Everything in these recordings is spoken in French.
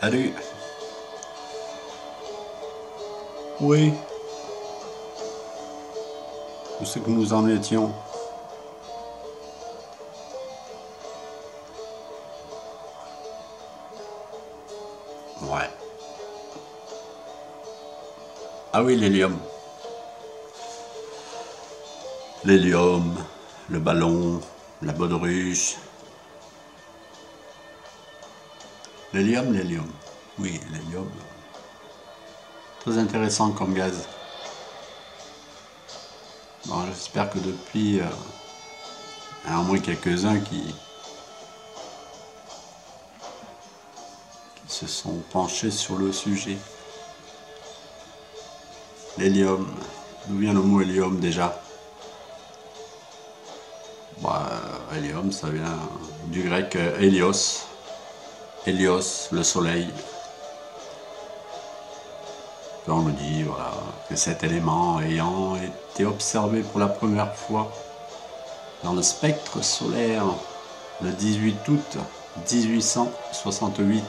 Salut. Oui. Où c'est que nous en étions? Ouais. Ah oui, l'hélium. L'hélium, le ballon, la baudruche. L'hélium. Oui, l'hélium. Très intéressant comme gaz. Bon, j'espère que depuis, il y en a au moins quelques-uns qui se sont penchés sur le sujet. L'hélium. D'où vient le mot hélium déjà? Bah, hélium, ça vient du grec hélios. Hélios, le soleil. On nous dit voilà, que cet élément ayant été observé pour la première fois dans le spectre solaire le 18 août 1868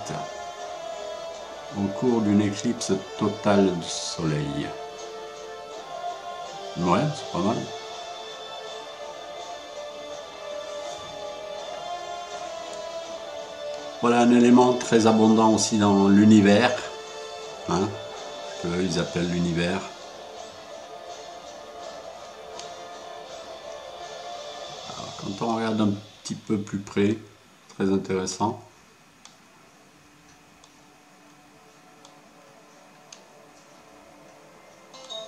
au cours d'une éclipse totale du soleil. Ouais, c'est pas mal. Voilà un élément très abondant aussi dans l'univers, hein, que ils appellent l'univers. Quand on regarde un petit peu plus près, très intéressant.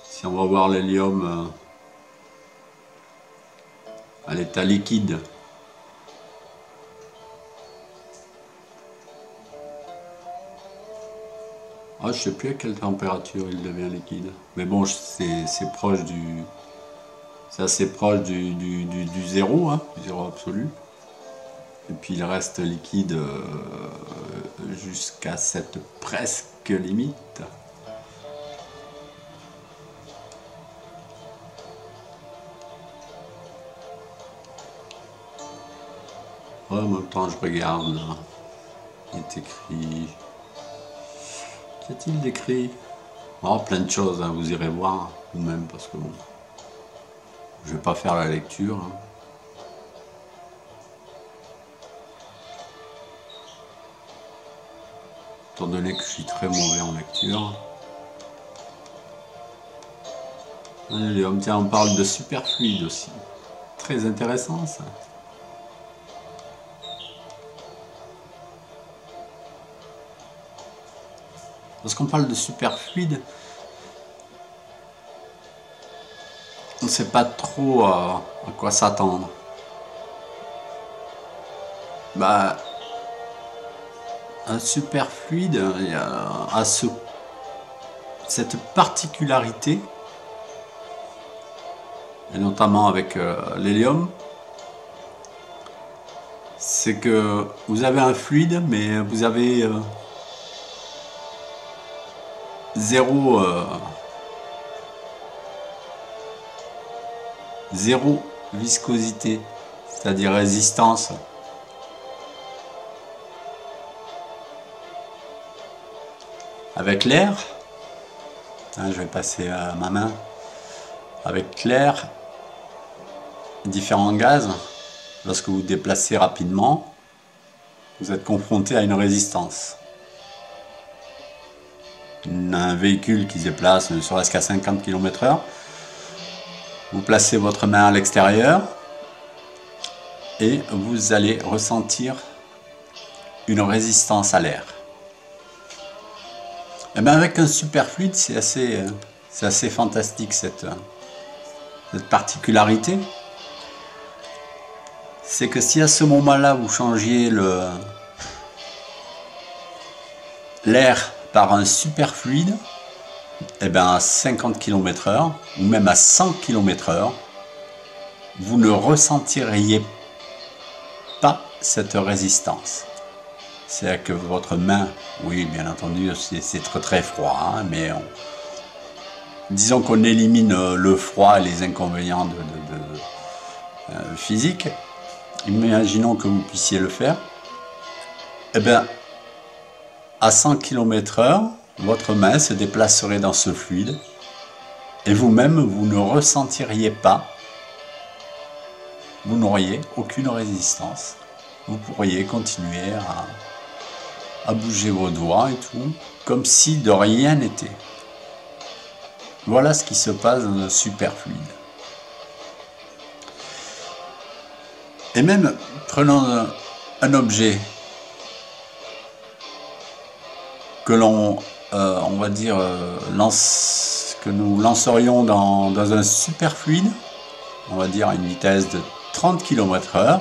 Si on va voir l'hélium à l'état liquide, je sais plus à quelle température il devient liquide. Mais bon, c'est proche du. C'est assez proche du zéro, hein, du zéro absolu. Et puis il reste liquide jusqu'à cette presque limite. Ouais, en même temps, je regarde. Là. Il est écrit. Qu'y a-t-il d'écrit? Oh, plein de choses, hein, vous irez voir vous-même parce que bon, je vais pas faire la lecture. Hein. Étant donné que je suis très mauvais en lecture. Allez, on parle de superfluide aussi. Très intéressant ça. Lorsqu'on parle de superfluide, on ne sait pas trop à quoi s'attendre. Bah, un superfluide a cette particularité, et notamment avec l'hélium, c'est que vous avez un fluide, mais vous avez zéro viscosité, c'est-à-dire résistance. Avec l'air, je vais passer à ma main, avec l'air, différents gaz, lorsque vous vous déplacez rapidement, vous êtes confronté à une résistance. Un véhicule qui se déplace ne serait-ce qu'à 50 km/h, vous placez votre main à l'extérieur et vous allez ressentir une résistance à l'air. Et bien avec un superfluide, c'est assez fantastique cette particularité. C'est que si à ce moment-là vous changiez l'air par un superfluide, et bien à 50 km/h ou même à 100 km/h, vous ne ressentiriez pas cette résistance. C'est-à-dire que votre main, oui, bien entendu, c'est très très froid, hein, mais disons qu'on élimine le froid et les inconvénients physiques. Imaginons que vous puissiez le faire. Eh bien, à 100 km/h, votre main se déplacerait dans ce fluide et vous-même, vous ne ressentiriez pas, vous n'auriez aucune résistance. Vous pourriez continuer à bouger vos doigts et tout, comme si de rien n'était. Voilà ce qui se passe dans un superfluide. Et même, prenons un objet que l'on, on va dire, que nous lancerions dans un superfluide, on va dire à une vitesse de 30 km/h,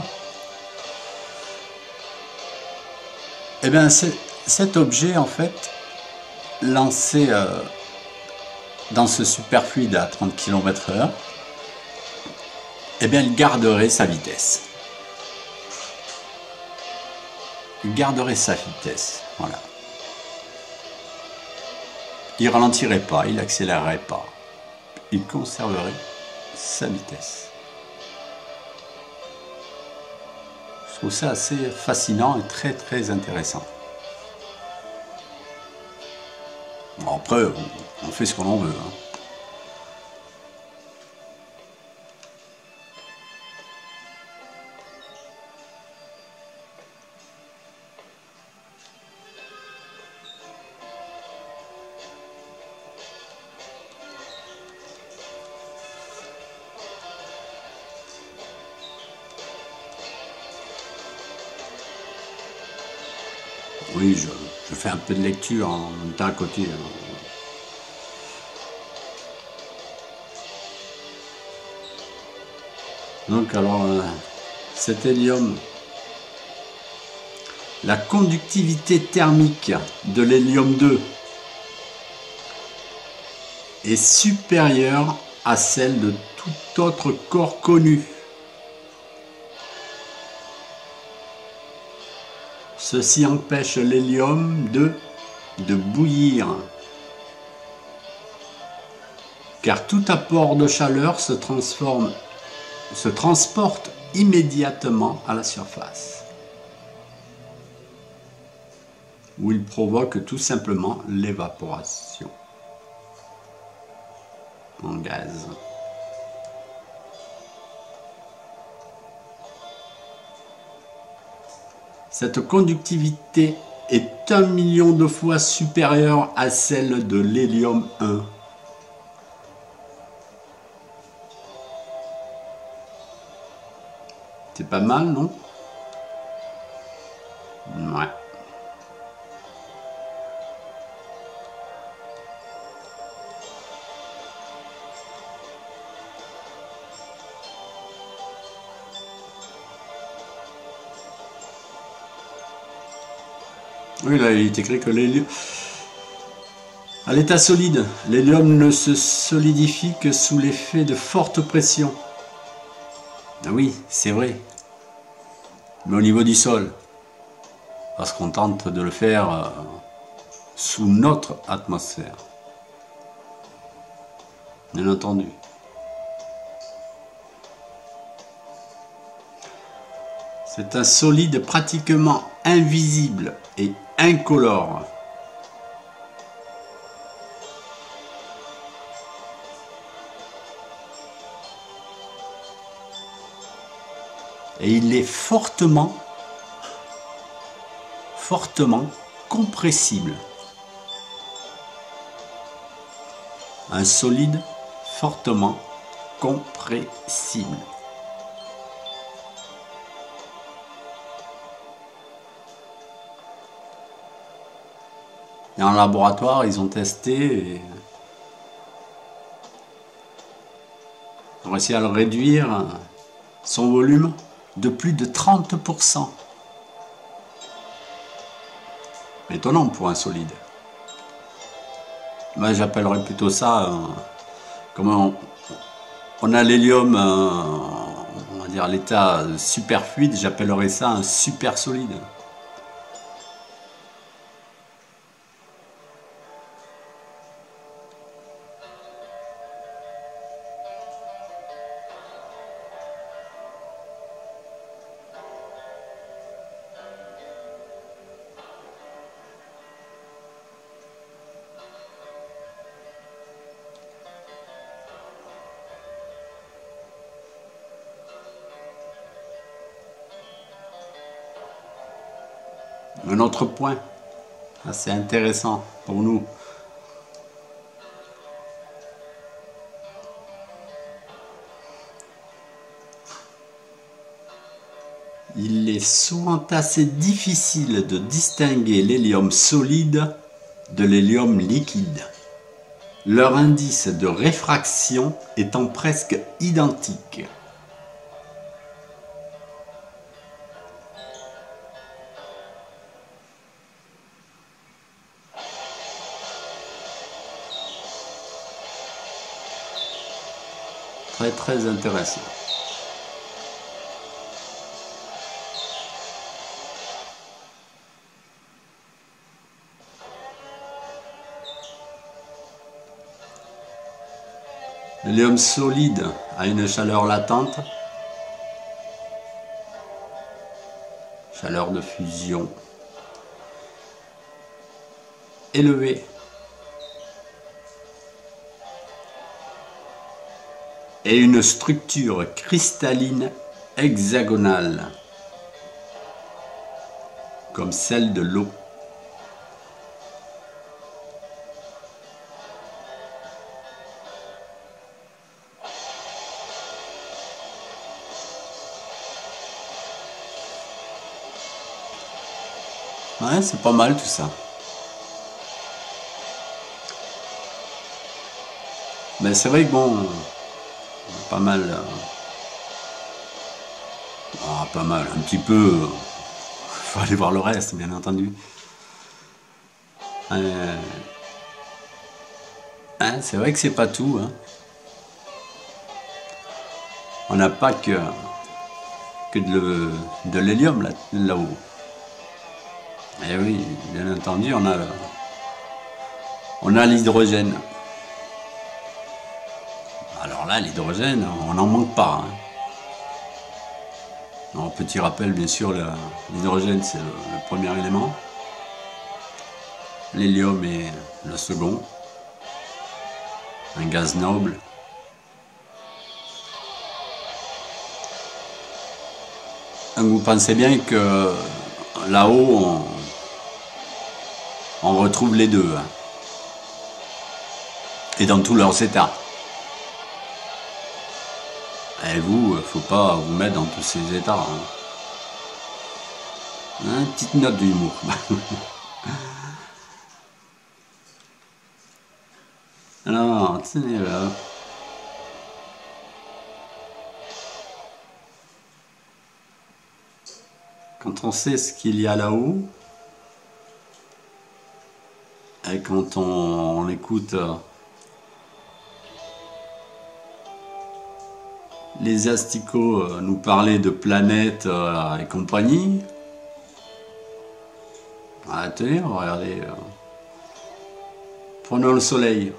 et bien cet objet, en fait, lancé dans ce superfluide à 30 km/h, eh bien, il garderait sa vitesse. Il garderait sa vitesse, voilà. Il ralentirait pas, il accélérerait pas. Il conserverait sa vitesse. Je trouve ça assez fascinant et très très intéressant. Bon, après, on fait ce qu'on en veut. Hein. Oui, je fais un peu de lecture en même temps à côté. Donc alors, cet hélium, la conductivité thermique de l'hélium 2 est supérieure à celle de tout autre corps connu. Ceci empêche l'hélium de bouillir, car tout apport de chaleur se transporte immédiatement à la surface, où il provoque tout simplement l'évaporation en gaz. Cette conductivité est 1 million de fois supérieure à celle de l'hélium 1. C'est pas mal, non? Ouais. Oui, là, il est écrit que l'hélium... À l'état solide, l'hélium ne se solidifie que sous l'effet de forte pression. Ah oui, c'est vrai. Mais au niveau du sol, parce qu'on tente de le faire sous notre atmosphère. Bien entendu. C'est un solide pratiquement invisible et incolore. Et il est fortement compressible. Un solide fortement compressible. Et en laboratoire, ils ont testé et ont réussi à le réduire, son volume, de plus de 30%. Étonnant pour un solide. Moi, j'appellerais plutôt ça, comment on a l'hélium, on va dire à l'état superfluide, j'appellerais ça un super solide. Un autre point assez intéressant pour nous. Il est souvent assez difficile de distinguer l'hélium solide de l'hélium liquide, leur indice de réfraction étant presque identique. Très intéressant. L'hélium solide a une chaleur latente, chaleur de fusion élevée, et une structure cristalline hexagonale, comme celle de l'eau. Ouais, c'est pas mal tout ça. Mais c'est vrai que bon, pas mal. Pas mal, un petit peu. Faut aller voir le reste, bien entendu. C'est vrai que c'est pas tout. Hein. On n'a pas que de l'hélium là-haut. Et oui, bien entendu, on a l'hydrogène. Alors là, l'hydrogène, on n'en manque pas. Hein. Alors, petit rappel, bien sûr, l'hydrogène, c'est le premier élément. L'hélium est le second. Un gaz noble. Donc vous pensez bien que là-haut, on retrouve les deux. Hein. Et dans tous leurs états. Et vous, faut pas vous mettre dans tous ces états. Hein. Une petite note d'humour. Alors, tenez là. Quand on sait ce qu'il y a là-haut, et quand on écoute les asticots nous parler de planètes et compagnie, tenez, regardez, prenons le soleil.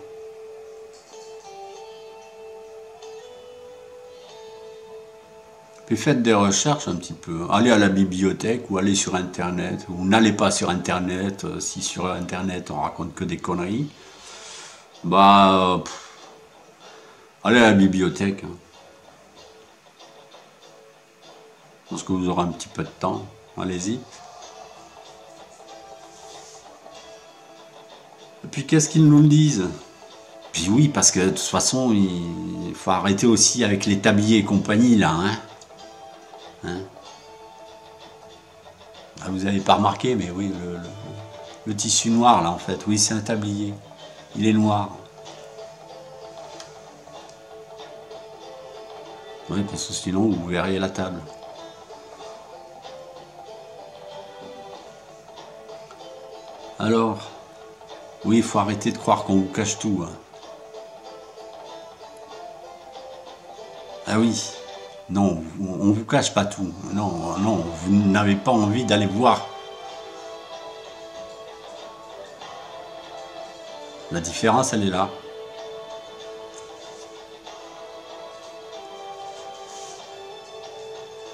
Puis faites des recherches un petit peu. Allez à la bibliothèque ou allez sur Internet. Ou n'allez pas sur Internet. Si sur Internet on raconte que des conneries. Allez à la bibliothèque. Hein. Parce que vous aurez un petit peu de temps. Allez-y. Et puis qu'est-ce qu'ils nous disent? Puis oui, parce que de toute façon, il faut arrêter aussi avec les tabliers et compagnie là. Hein. Hein, vous n'avez pas remarqué, mais oui, le tissu noir là en fait, oui c'est un tablier, il est noir. Oui, parce que sinon vous verriez la table. Alors, oui, il faut arrêter de croire qu'on vous cache tout. Hein. Ah oui. Non, on ne vous cache pas tout. Non, non, vous n'avez pas envie d'aller voir. La différence, elle est là.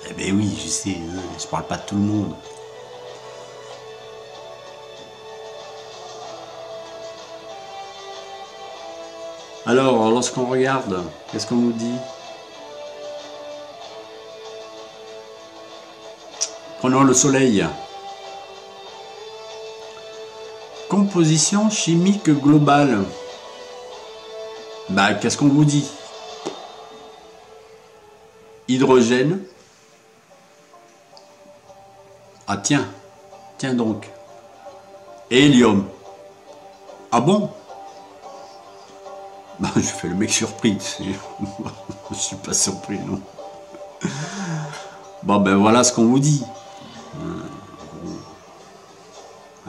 Eh bien oui, je sais, je parle pas de tout le monde. Alors, lorsqu'on regarde, qu'est-ce qu'on nous dit ? Prenons le soleil. Composition chimique globale. Bah, qu'est-ce qu'on vous dit? Hydrogène. Ah tiens, tiens donc. Hélium. Ah bon? Bah, je fais le mec surpris. Je suis pas surpris, non. Bon, ben voilà ce qu'on vous dit.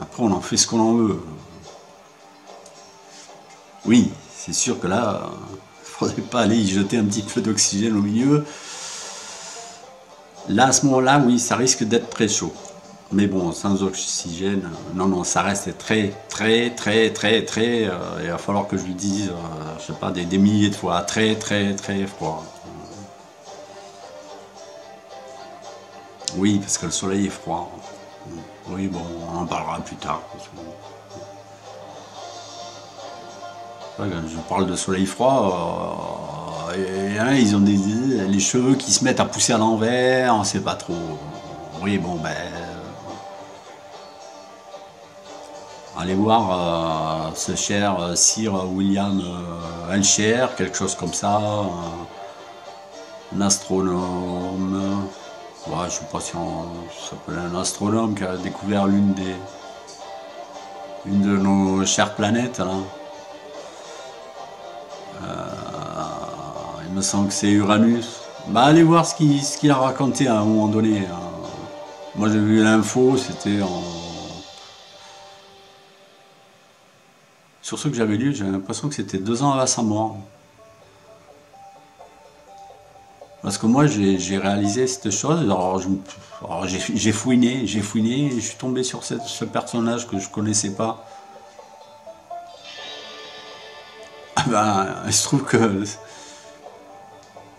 Après, on en fait ce qu'on en veut. Oui, c'est sûr que là, il faudrait pas aller y jeter un petit peu d'oxygène au milieu. Là, à ce moment-là, oui, ça risque d'être très chaud. Mais bon, sans oxygène, non, non, ça reste très, très, très, très, très. Il va falloir que je lui dise, je sais pas, des milliers de fois, très, très, très froid. Oui, parce que le soleil est froid. Oui, bon, on en parlera plus tard. Je parle de soleil froid, ils ont les cheveux qui se mettent à pousser à l'envers, on sait pas trop. Oui, bon, ben. Allez voir ce cher Sir William Helcher, quelque chose comme ça, un astronome. Ouais, je sais pas si on s'appelle un astronome qui a découvert une de nos chères planètes. Là. Il me semble que c'est Uranus. Bah, allez voir ce qu'il a raconté à un moment donné. Moi j'ai vu l'info, c'était en... Sur ce que j'avais lu, j'avais l'impression que c'était 2 ans avant sa mort. Parce que moi j'ai réalisé cette chose, alors j'ai fouiné, et je suis tombé sur ce personnage que je connaissais pas. Ah ben, il se trouve que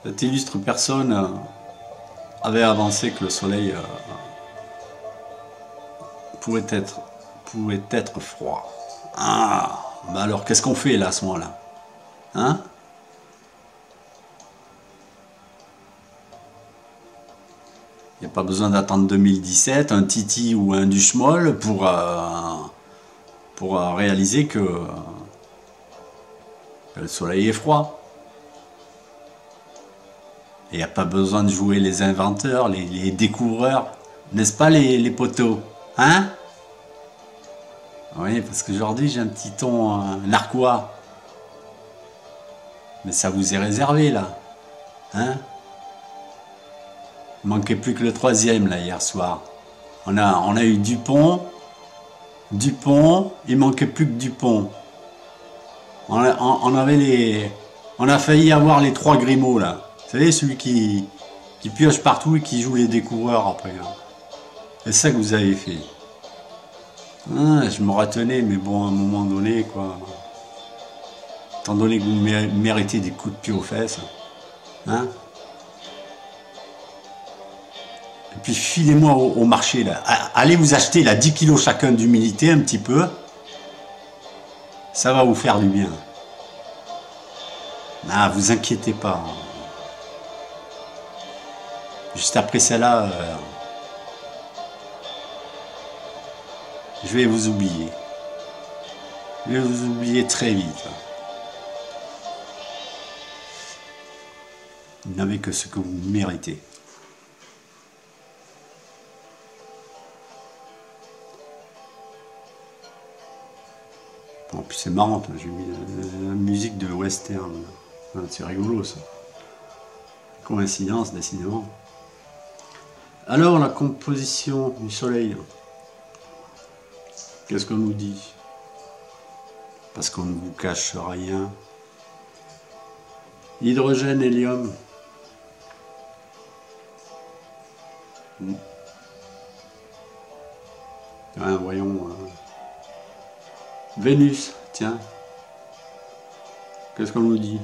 cette illustre personne avait avancé que le soleil pouvait être froid. Ah, ben alors qu'est-ce qu'on fait là à ce moment-là? Hein? Il n'y a pas besoin d'attendre 2017, un Titi ou un Duchemol pour réaliser que le soleil est froid. Et il n'y a pas besoin de jouer les inventeurs, les découvreurs, n'est-ce pas les poteaux? Hein? Oui, parce qu'aujourd'hui j'ai un petit ton narquois. Mais ça vous est réservé là. Hein? Il manquait plus que le troisième là hier soir. On a eu Dupont, il manquait plus que Dupont. On a failli avoir les 3 Grimaud là. Vous savez, celui qui pioche partout et qui joue les découvreurs après. C'est ça que vous avez fait. Ah, je me retenais, mais bon, à un moment donné, quoi. Étant donné que vous méritez des coups de pied aux fesses. Hein? Et puis filez-moi au marché là. Allez vous acheter là 10 kilos chacun d'humilité un petit peu. Ça va vous faire du bien. Ah, vous inquiétez pas. Juste après celle-là, je vais vous oublier. Je vais vous oublier très vite. Vous n'avez que ce que vous méritez. Bon, puis c'est marrant, j'ai mis la musique de western. C'est rigolo ça. Coïncidence, décidément. Alors, la composition du soleil. Qu'est-ce qu'on nous dit? Parce qu'on ne vous cache rien. Hydrogène, hélium. Voyons. Vénus, tiens. Qu'est-ce qu'on nous dit?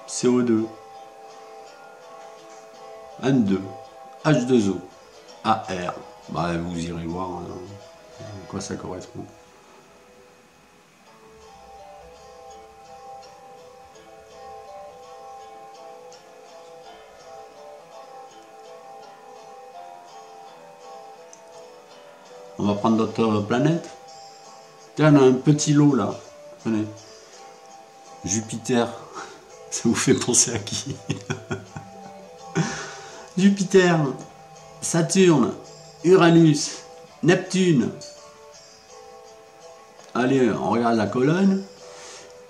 CO2. N2. H2O. AR. Bah, vous irez voir à quoi ça correspond. On va prendre d'autres planètes. Tiens, on a un petit lot là. Tenez. Jupiter. Ça vous fait penser à qui? Jupiter, Saturne, Uranus, Neptune. Allez, on regarde la colonne.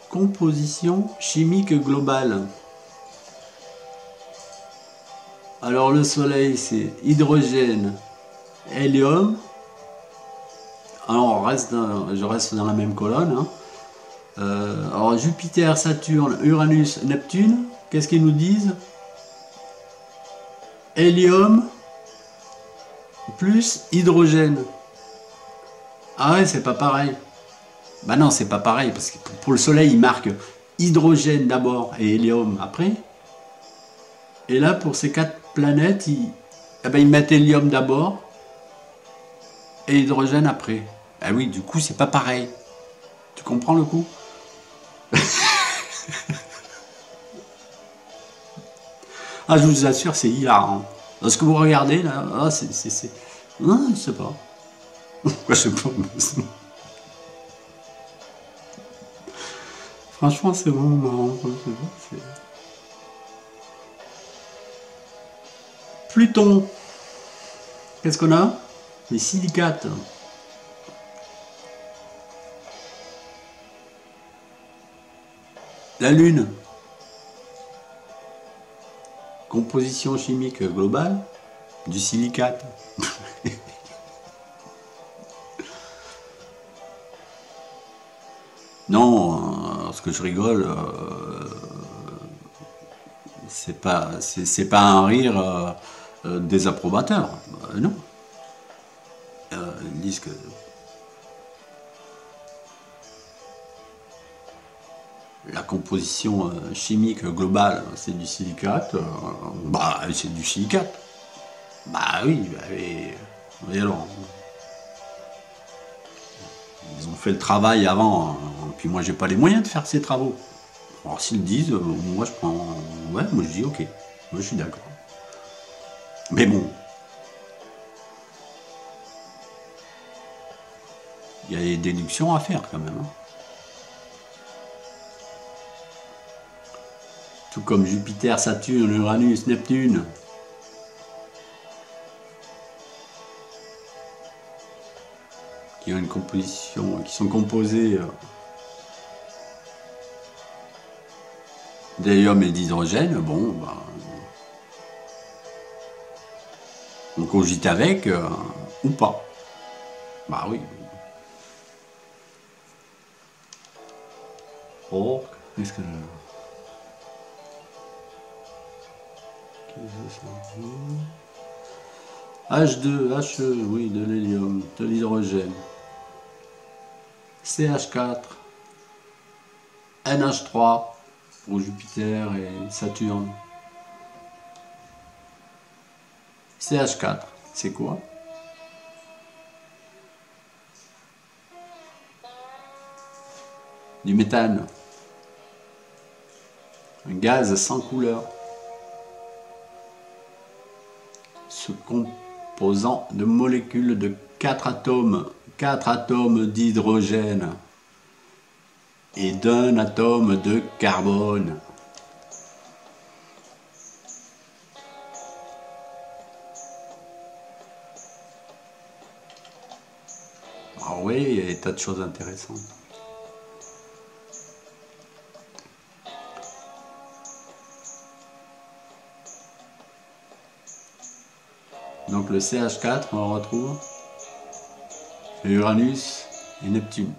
Composition chimique globale. Alors le Soleil, c'est hydrogène, hélium. Alors je reste dans la même colonne. Hein. Alors Jupiter, Saturne, Uranus, Neptune, qu'est-ce qu'ils nous disent? Hélium plus hydrogène. Ah ouais, c'est pas pareil. Bah non, c'est pas pareil, parce que pour le Soleil, il marque hydrogène d'abord et hélium après. Et là, pour ces 4 planètes, ils mettent hélium d'abord et hydrogène après. Ah oui, du coup, c'est pas pareil. Tu comprends le coup? Ah, je vous assure, c'est hilarant. Ce que vous regardez là, non, je sais pas. Je sais pas. Franchement, c'est vraiment marrant. Pluton. Qu'est-ce qu'on a? Les silicates. La Lune. Composition chimique globale du silicate. Non, parce que je rigole, c'est pas un rire désapprobateur. Non. Ils disent que la composition chimique globale, c'est du silicate. Bah, c'est du silicate. Bah oui, et alors, ils ont fait le travail avant, hein. Puis moi j'ai pas les moyens de faire ces travaux. Alors s'ils disent, moi je prends. Ouais, moi je dis ok, moi je suis d'accord. Mais bon. Il y a des déductions à faire quand même. Hein. Tout comme Jupiter, Saturne, Uranus, Neptune. Qui ont une composition, qui sont composés d'hélium et d'hydrogène, bon, bah, on cogite avec ou pas. Bah oui. Oh, qu'est-ce que... H2, HE, oui, de l'hélium, de l'hydrogène. CH4, NH3 pour Jupiter et Saturne. CH4, c'est quoi? Du méthane. Un gaz sans couleur. Se composant de molécules de 4 atomes d'hydrogène et d'un atome de carbone. Ah oui, il y a des tas de choses intéressantes. Donc le CH4, on le retrouve, c'est Uranus et Neptune.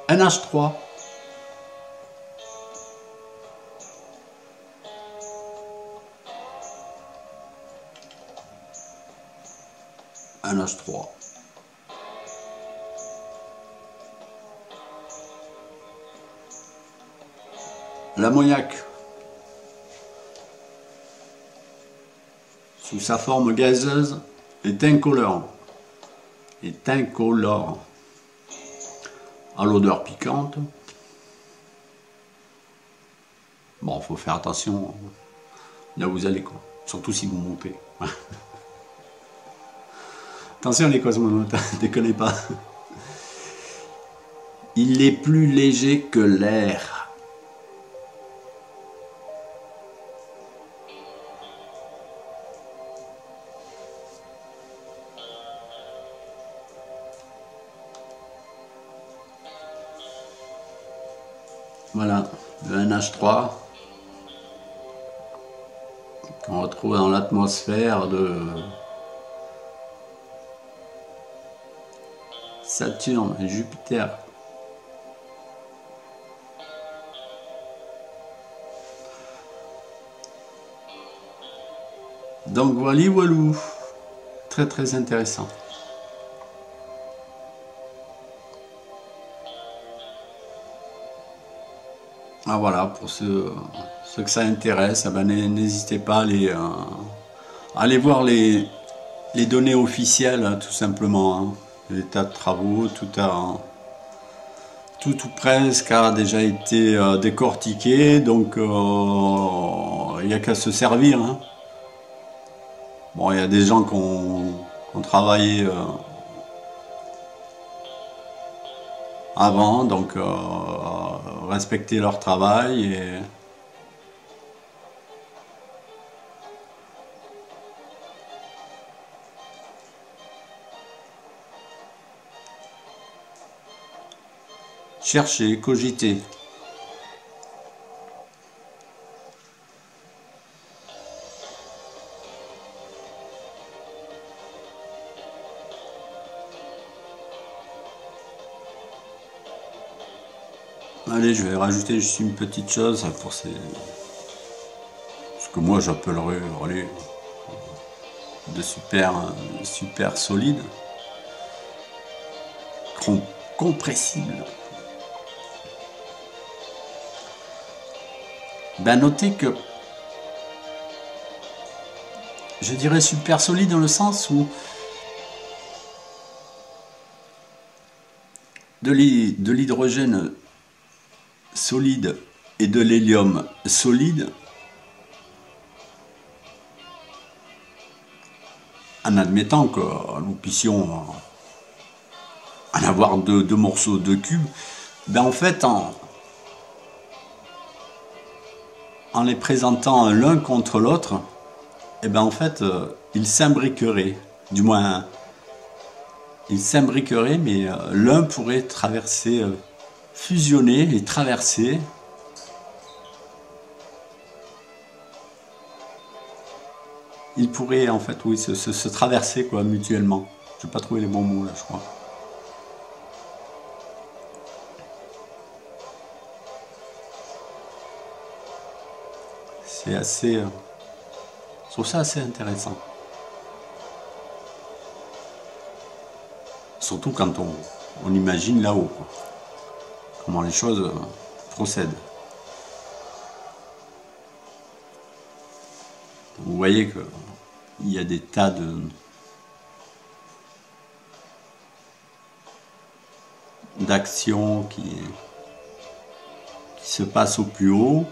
NH3, NH3. L'ammoniac, sous sa forme gazeuse, est incolore. À l'odeur piquante. Bon, faut faire attention là où vous allez, quoi. Surtout si vous montez. Attention les cosmonautes, déconnez pas. Il est plus léger que l'air. Voilà, le NH3 qu'on retrouve dans l'atmosphère de Saturne et Jupiter. Donc voilà, voilou, très très intéressant. Ah voilà, pour ceux que ça intéresse, eh ben, n'hésitez pas à aller voir les données officielles, hein, tout simplement. Hein. L'état de travaux, tout presque a déjà été décortiqué, donc il n'y a qu'à se servir. Hein. Bon, il y a des gens qui ont travaillé avant, donc respecter leur travail et chercher, cogiter. Allez, je vais rajouter juste une petite chose pour ce que moi j'appellerais allez, de super solide, compressible. Ben notez que je dirais super solide dans le sens où de l'hydrogène solide et de l'hélium solide, en admettant que nous puissions en avoir deux morceaux, deux cubes, ben en fait en les présentant l'un contre l'autre, et ben en fait ils s'imbriqueraient, du moins ils s'imbriqueraient, mais l'un pourrait traverser, fusionner et traverser. Ils pourraient en fait, oui, se traverser quoi, mutuellement. Je n'ai pas trouvé les bons mots là, je crois. C'est assez... je trouve ça assez intéressant. Surtout quand on imagine là-haut, comment les choses procèdent. Vous voyez qu'il y a des tas d'actions qui se passent au plus haut.